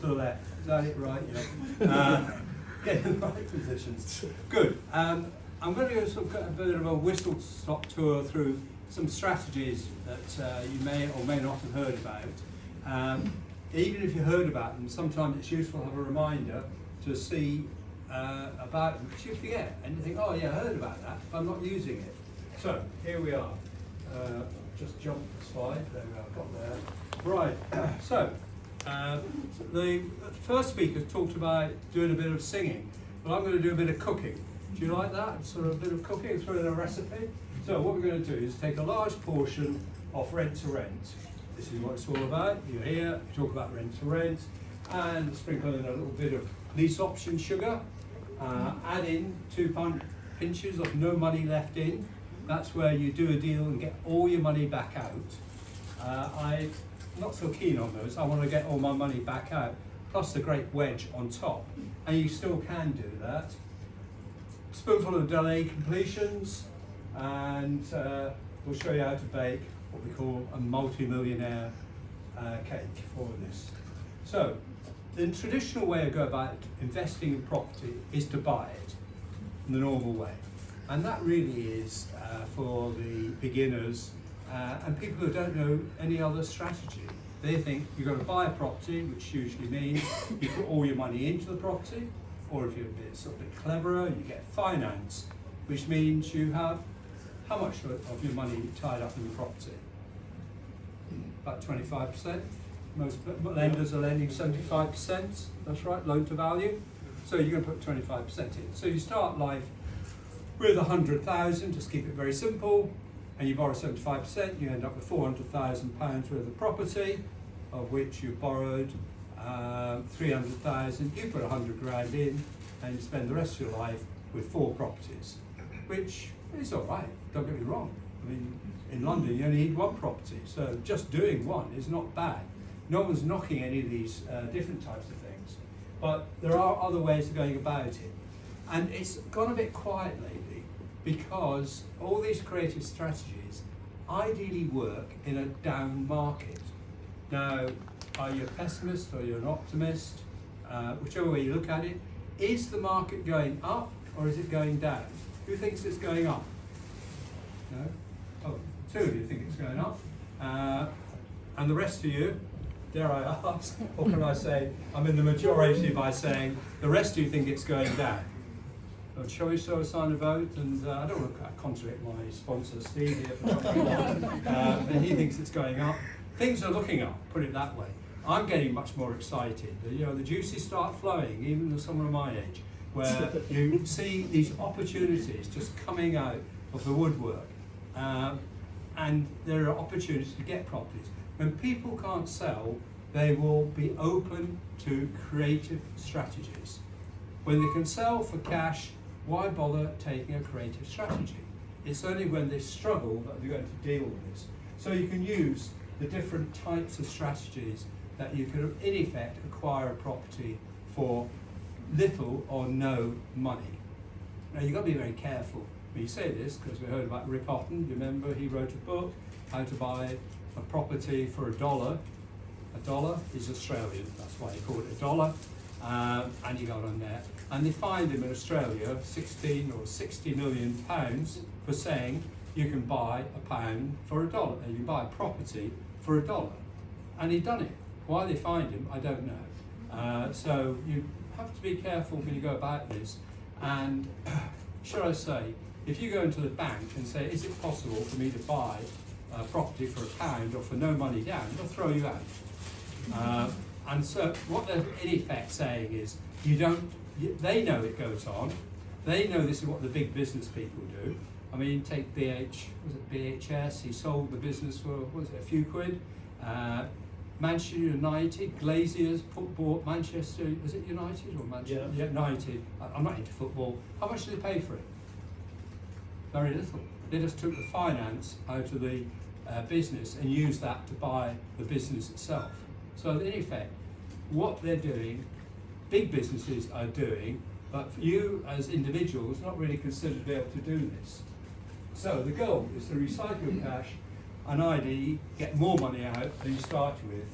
to the left. Is that it, right? Yeah. Get in the right positions. Good. I'm going to go sort of a bit of a whistle-stop tour through some strategies that you may or may not have heard about. Even if you heard about them, sometimes it's useful to have a reminder to see about them, because you forget and you think, oh yeah, I heard about that, but I'm not using it. So here we are. Just jump the slide. There we are. Got there. Right. So the first speaker talked about doing a bit of singing. Well, I'm going to do a bit of cooking. Do you like that? Sort of a bit of cooking, throw in a recipe. So what we're going to do is take a large portion of Rent2Rent. This is what it's all about. You're here, talk about Rent2Rent, and sprinkle in a little bit of lease option sugar. Add in 2 pinches of no money left in. That's where you do a deal and get all your money back out. I'm not so keen on those. I want to get all my money back out, plus the great wedge on top. And you still can do that. Spoonful of delayed completions, and we'll show you how to bake what we call a multi-millionaire cake for this. So, the traditional way to go about investing in property is to buy it in the normal way. And that really is for the beginners and people who don't know any other strategy. They think you've got to buy a property, which usually means you put all your money into the property, or if you're a bit cleverer, you get finance, which means you have how much of your money tied up in the property? About 25%. Most lenders are lending 75%. That's right, loan to value. So you're going to put 25% in. So you start life with 100,000, just keep it very simple, and you borrow 75%, you end up with £400,000 worth of property, of which you borrowed 300,000. You put 100 grand in, and you spend the rest of your life with 4 properties, which is all right. Don't get me wrong. I mean, in London you only need 1 property, so just doing one is not bad. No one's knocking any of these different types of things, but there are other ways of going about it. And it's gone a bit quiet lately because all these creative strategies ideally work in a down market. Now, are you a pessimist or you're an optimist? Whichever way you look at it, is the market going up or is it going down? Who thinks it's going up? No? Oh, 2 of you think it's going up. And the rest of you, dare I ask, or can I say, I'm in the majority by saying the rest of you think it's going down. Shall we show a sign of vote? And I don't want to contradict my sponsor Steve here for jumping on, but he thinks it's going up. Things are looking up, put it that way. I'm getting much more excited. The juices start flowing, even with someone of my age, where you see these opportunities just coming out of the woodwork, and there are opportunities to get properties. When people can't sell, they will be open to creative strategies. When they can sell for cash, why bother taking a creative strategy? It's only when they struggle that they're going to deal with this. So you can use the different types of strategies that you can, in effect, acquire a property for little or no money. Now you've got to be very careful when you say this, because we heard about Rick Otten. Remember, he wrote a book, How to Buy a Property for $1. $1 is Australian, that's why he called it $1. And he got on there, and they fined him in Australia 16 or 60 million pounds for saying you can buy a pound for $1, and you can buy a property for $1, and he'd done it. Why they fined him, I don't know. So you have to be careful when you go about this, and should I say, if you go into the bank and say, is it possible for me to buy a property for £1 or for no money down, they'll throw you out. And so what they're in effect saying is, they know it goes on, they know this is what the big business people do. I mean, take BHS, he sold the business for, what was it, a few quid. Manchester United, Glazier's bought Manchester, is it United or Manchester? Yeah. United. I'm not into football. How much did they pay for it? Very little. They just took the finance out of the business and used that to buy the business itself. So in effect, what they're doing, big businesses are doing, but for you as individuals, not really considered to be able to do this. So the goal is to recycle cash and ideally get more money out than you started with,